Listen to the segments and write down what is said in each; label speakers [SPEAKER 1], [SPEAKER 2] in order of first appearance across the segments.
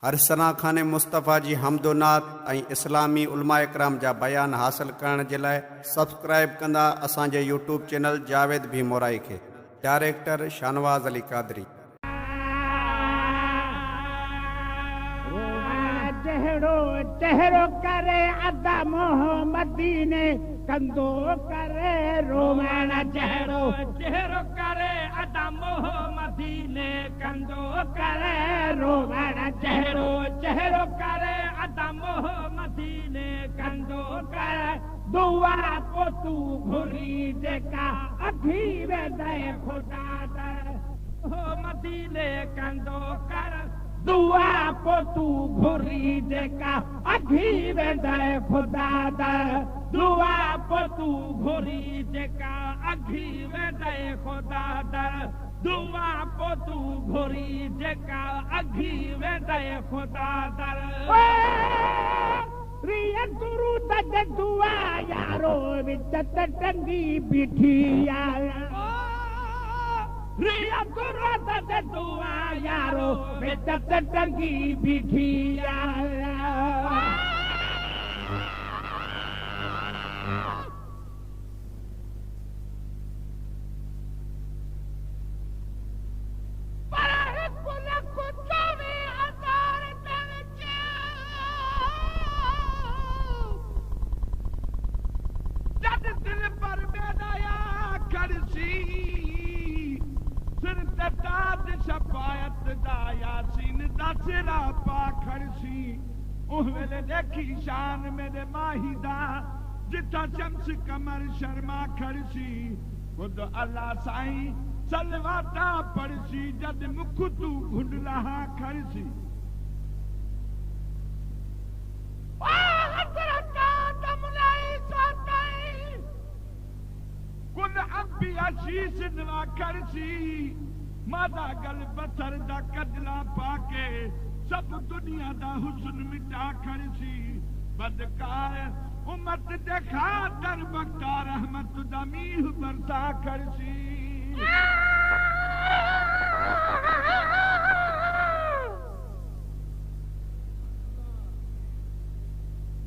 [SPEAKER 1] हर सना खाने मुस्तफ़ा जी हमदोनात ऐं इस्लामी उलमा इकराम जा बयान हासिल करण जे लाइ सब्सक्राइब कंदा असांजे यूट्यूब चैनल जावेद भी मोराई खे। डायरेक्टर शानवाज़ अली कादरी।
[SPEAKER 2] चेहरो करे अदा मोहम्मदीने कंदो करे रोमन चेहरो करे अदा मोहम्मदीने कंदो करे रोमन चेहरो करे अदा मोहम्मदीने कंदो करे दुआ पोतू घुरी जेका अखी वे दे खुदा दे हो मदीने कंदो करे दुआ पोतू घुरी जेका अखी वेंदे खुदा दा दुआ पोतू घुरी जेका अखी वेंदे खुदा दा दुआ पोतू घुरी जेका अखी वेंदे खुदा दा रिया गुरु तज दुआ यारो विच टंगी बीठी रिया गुरु तज दुआ यारो विच टंगी बीठी देखी शान मेरे माहिदा जिता शम्स कमर शर्मा खड़सी खुद अल्लाह साईं सलवाता पड़सी जद मुख तू घुंडला खड़सी कुल अंबी आशीष नवा खड़सी मादा गल पत्थर दा कदला पाके सब दुनिया दा हुस्न मिटा खड़सी बदकार उम्मत देखा दर बक्ता रहमत दा मीह बरसा खड़सी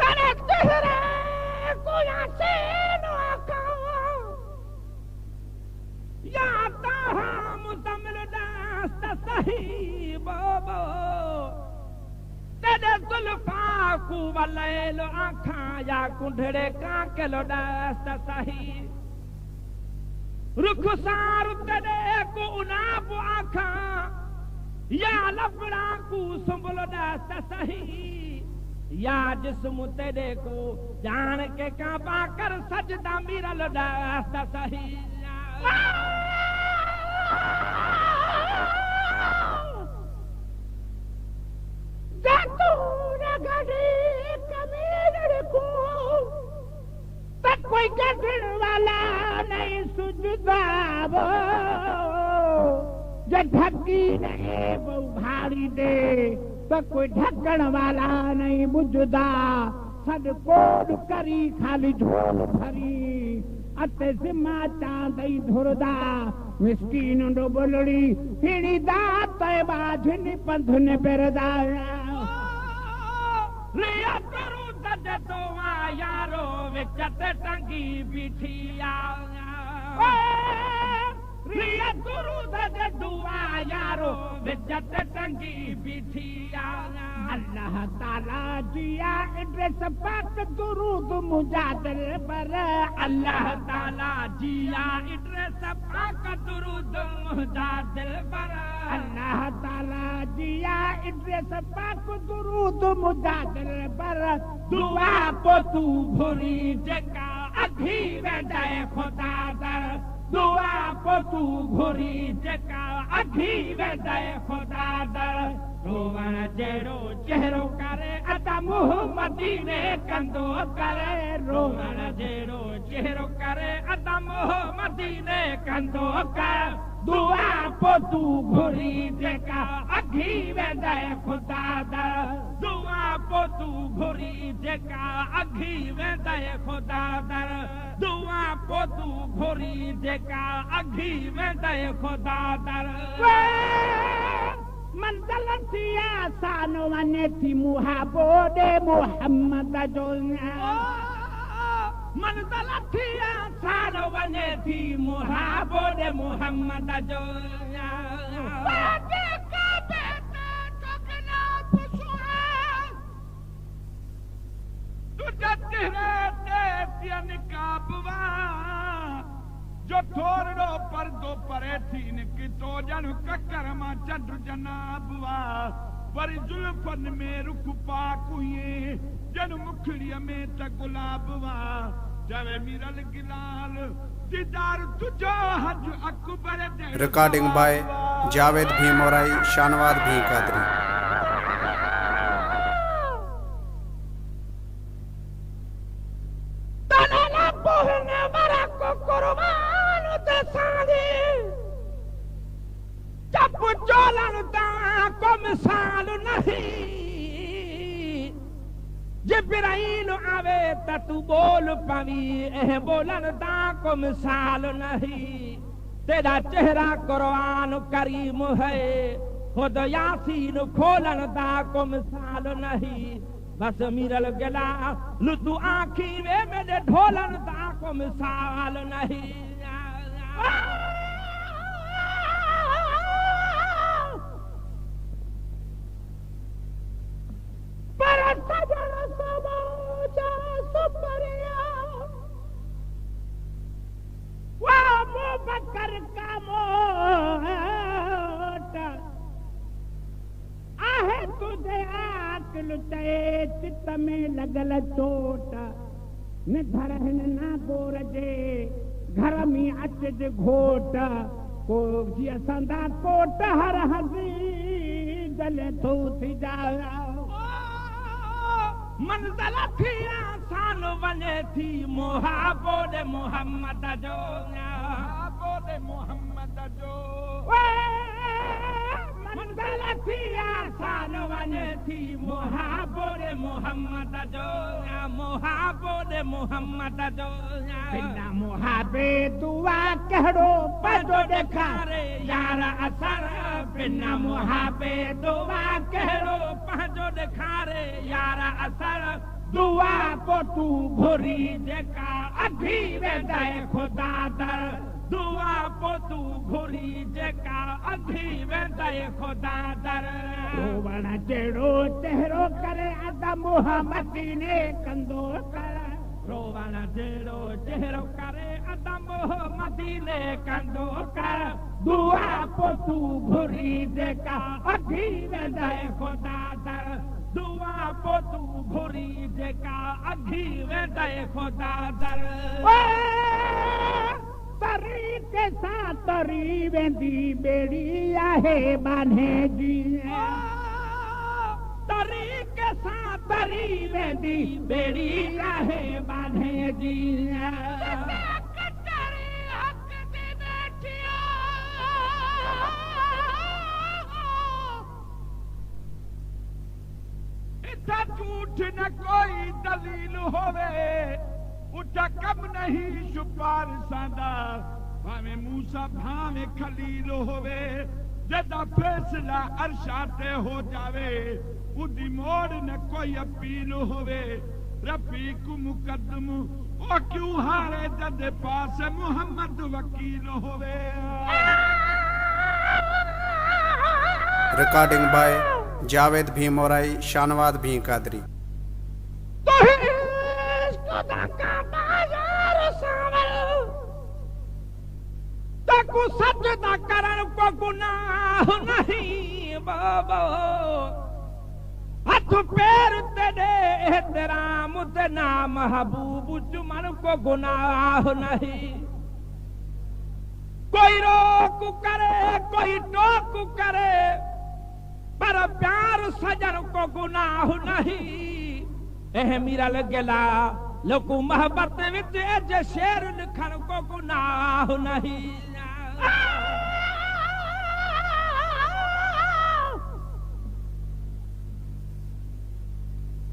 [SPEAKER 2] तने चेहरे को यासे नो आका या ताहा मुतमिल दास्त सही बाबा तेरे जुल्फा को वलैलो आँखा या कुंढड़े कांकेलो दास्त सही रुखसार तेरे को उनाब आँखा या लफड़ा को संभलो दास्त सही या जिस्म तेरे को जान के काबा कर सजदा मिरलो दास्त सही कोई गढ़ वाला नहीं सुझदा वो जो ढकी नहीं वो भारी दे तो कोई ढकण वाला नहीं बुझदा सद कोड करी खाली झोल भरी अते जिम्मा चांदई धुरदा मिस्कीन डो बोलड़ी हिड़ी दा तैबा झिनी पंध ने बेरदा रिया करू तज दुआ यारो विच टंगी बीठी रिया गुरु तज दुआ यारो विच टंगी बीठी अल्लाह ताला जिया इद्रिस पाक दुरूद मुजादिल पर अल्लाह ताला जिया इद्रिस पाक दुरूद मुजादिल पर अल्लाह ताला जिया इद्रिस पाक दुरूद मुजादिल पर दुआ पोतू घुरी जेका अखी वेंदे खुदा दर दुआ पोतू घुरी जेका अखी वेंदे खुदा दर रोवण जहिड़ो चेहरो करे अदा मोहम्मदीने कंदो करे रोवण जहिड़ो चेहरो करे अदा मोहम्मदीने कंदो करे दुआ पोतू घुरी जेका अखी वेंदे खुदा दर दुआ पोतू घुरी जेका अखी वेंदे खुदा दर दुआ पोतू घुरी जेका अखी वेंदे खुदा दर मंज़िल थी आसान वञे थी मुहाबो ॾे मोहम्मद जो मंज़िल थी आसान वञे थी मुहाबो ॾे मोहम्मद जो जो थोरो परदो परे थी निकितो ॼण ककर मां चंड जनाबवा वरी जुल्फन में रुख पाक हुई ॼण मुखड़ीअ में त गुलाबवा चवे मीरल गिलाल दीदार तुझो हज अकबर
[SPEAKER 1] रिकॉर्डिंग बाय जावेद भीमोराई शानवाद भी कादरी
[SPEAKER 2] जब चोलन को मिसाल नहीं जिब्राइल आवे त तू बोल पवी बोलन को मिसाल नहीं तेरा चेहरा कुरान करीम है खुद यासीन खोलन को मिसाल नहीं बस मीरल गला लुतु आँखी वे मेरे ढोलन को मिसाल नहीं बकर का मोट आहे तुझे आकल ते चित में लगल चोट न धरहन ना बोर जे घर में अच जे घोट को जीअं संदा कोट हर हसी गले थो थी जा मंज़िल थी आसान वञे थी मुहाबो ॾे मोहम्मद जो मोहम्मद जो मंज़िल थी आसान वञे थी मुहाबो ॾे मोहम्मद जो मोहम्मद जो बिना मुहाबे दुआ कहिड़ो पंहिंजो ॾेखारे यार असर बिना मुहाबे दुआ कहिड़ो पंहिंजो ॾेखारे यार असर दुआ को तू घुरी जेका अधी वेंदे खुदा दर दुआ को तू घुरी जेका अधी वेंदे खुदा दर रोवण जहिड़ो चहिरो करे अदा मोहम्मदी ने कंदो कर रोवण जहिड़ो चहिरो करे अदा मोहम्मदी ने कंदो कर दुआ को तू घुरी जेका अधी वेंदे खुदा दर दुआ को तू घुरी जेका अधी वेंदे खुदा दर तरीक़े सां तरी वेंदी बेड़ी आहे बान्हे जी तरीक़े सां तरी वेंदी बेड़ी आहे बान्हे जी झूठ न कोई दलील होवे उठा कम नहीं शुपार सादा भावे मूसा भावे खलील होवे जदा फैसला अरशाते हो जावे उदी मोड़ न कोई अपील होवे रफीक मुकद्दम ओ क्यों हारे जद पास मोहम्मद वकील होवे
[SPEAKER 1] रिकॉर्डिंग बाय जावेद भीमोराई शानवाद भी कादरी तकु सजदा करण को गुनाह नहीं बाबा हथ पैर तेरे एहतराम ते ना महबूब चुमन को गुनाह नहीं कोई रोक करे कोई टोक करे पर प्यार सजन को गुनाह नहीं मीरल गला लोकू मोहब्बत विच जे शेर लिखण को गुनाह नहीं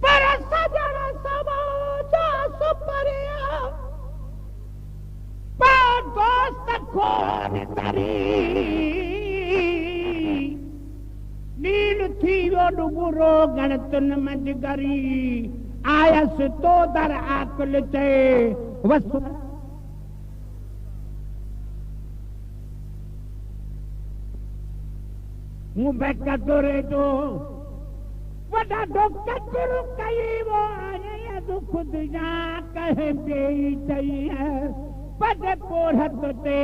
[SPEAKER 1] पर सजन समझा सुपरिया पर दोस्त खोन तरी
[SPEAKER 2] पूरो गणतुन मजगरी आयस तो दर आकुल चे वसु मुंबई कतुरे जो वडा डॉक्टर कई वो आने तो खुद जा कहे बेई चाहिए पद पोढ़त ते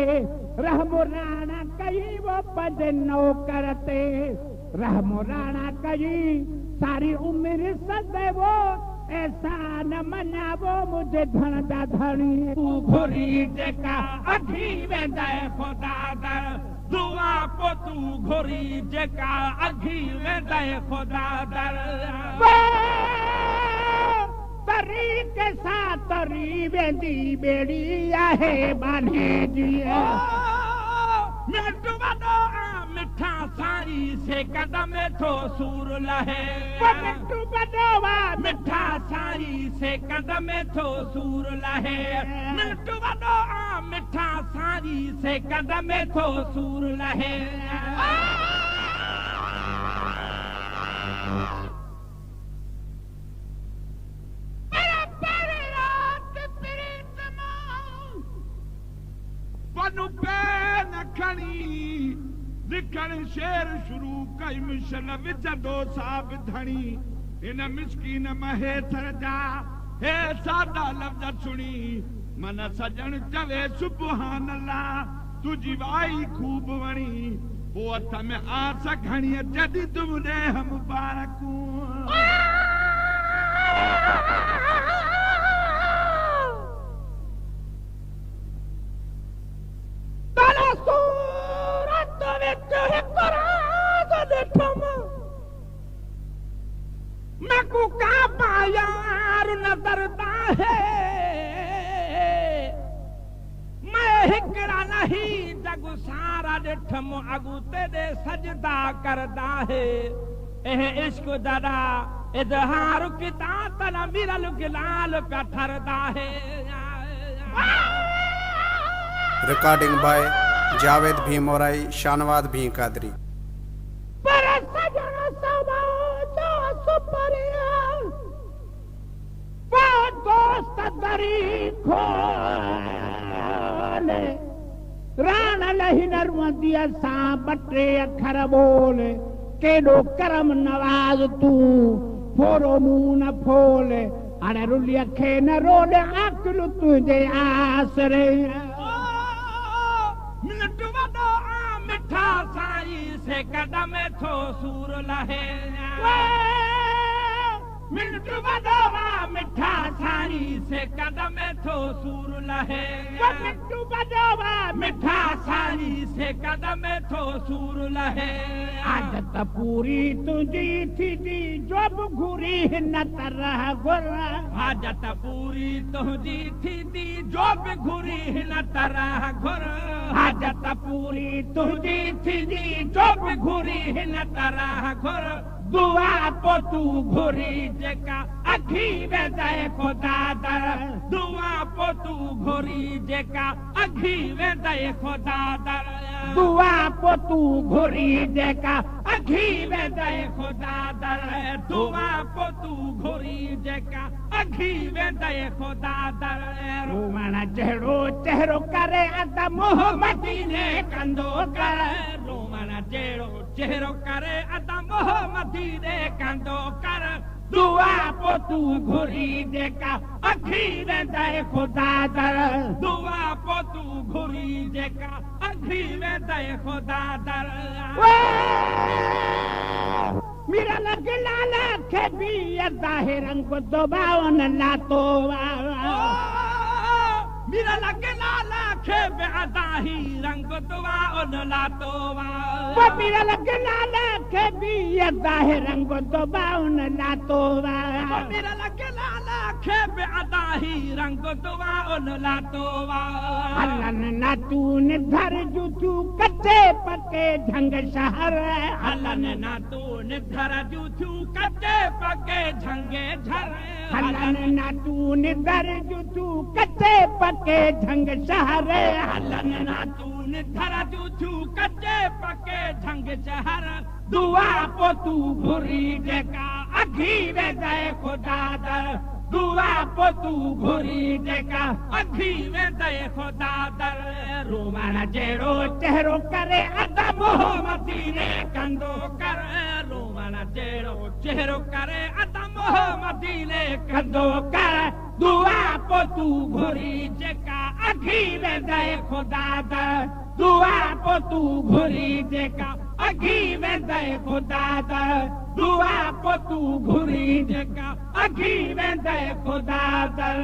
[SPEAKER 2] रहमुराना कई वो पद नौकरते रहमुराना कई सारी उम्र सदैवो ऐसा न मनावो मुझे धन दा धनी तू घोरी जेका अखी वेंदा खुदा दर दुआ पो तू घोरी जेका अखी वेंदा खुदा दर तरीके सा तरी वेंदी बेड़ी आहे बाने जी मिठो वडो मिठा साई से कदम थो सूर लहे मिठो वडो मिठा साई से कदम थो सूर लहे मिठो वडो मिठा साई से कदम थो सूर लहे
[SPEAKER 3] पनु पैन खणी लिखण शेर शुरू कई मिशन विझंदो साब धणी इन मिसकीन महे थर जा हे सादा लफ़्ज़ सुणी मन सजण चवे सुबहान अल्लाह तुझी वाई खूब वणी पोइ हथ में आस खणी जदी तुम ॾे मुबारकूं
[SPEAKER 2] यार नजरता है मैं हिकड़ा नहीं जग सारा डिठम अगू तेरे सजदा करदा है एह इश्क दरा इजहार किता तना मिरल गिलाल का ठरदा है
[SPEAKER 1] रिकॉर्डिंग बाय जावेद भी मोराई शानवाद भी कादरी
[SPEAKER 2] पर सजन सबा जो सुपरिया दोस्त दरी खोले रान लही नरमदिया सा बटे अखर बोले केडो करम नवाज तू फोरो मुंह न फोले अरे रुली अखे न रोले अकल तुझे आसरे मिनट वडो मिठा साई से कदम थो सूर लहे मिनट वडो मिठा साई से कदम थो सूर लहे मिनट वडो मिठा साई से कदम थो सूर लहे आदत पूरी तुझी थी जो घुरी न तरह गुर आदत पूरी तुझी थी जो घुरी न तरह गुर आदत पूरी तुझी थी जो घुरी न तरह गुर दुआ पो तू घुरी जेका अखी वेंदा खुदा दर दुआ पो तू घुरी जेका अखी वेंदा खुदा दर दुआ पो तू घुरी जेका अखी वेंदा खुदा दर दुआ पो तू घुरी जेका अखी वेंदा खुदा दर रोवण जहिड़ो चहिरो करे अद मोहम्मदी ने कंदो कर रोवण जहिड़ो चहिरो करे अद मोहम्मदी ने कंदो कर दुआ पो तू घुरी जेका अखी वेंदा खुदा दर दुआ पो तू घुरी जेका अखी वेंदा खुदा दर मेरा लग लाला के भी ज़ाहिर रंग दोबाव न लातो मेरा लग लाला के बेअदाही रंग दोबाव न लातो वो मेरा लग लाला के भी ज़ाहिर रंग दोबाव न लातो मेरा लग लाला के बेअदाही रंग दोबाव न लातो हलन ना तू ने धर जू कच्चे पके ढंग शहर हलन ना तू ने धर जू कच्चे पके ढंगे झर हलन ना तू ने धर जू कच्चे पके ढंग शहर हलन ना तू ने धर जू कच्चे पके ढंग शहर दुआ पो तू घुरी जेका अघी वेंदे खुदा दर दुआ पो तू घुरी जेका अघी वेंदे खुदा दर रोवण जहिड़ो चहिरो करे अदब मदीने कंदो कर रोवण जहिड़ो चहिरो करे अदब मदीने कंदो कर दुआ पो तू घुरी जेका अघी वेंदे खुदा दर दुआ पो तू घुरी जेका अघी वेंदे खुदा दर दुआ पो तू घुरी जेका अघी वेंदे खुदा दर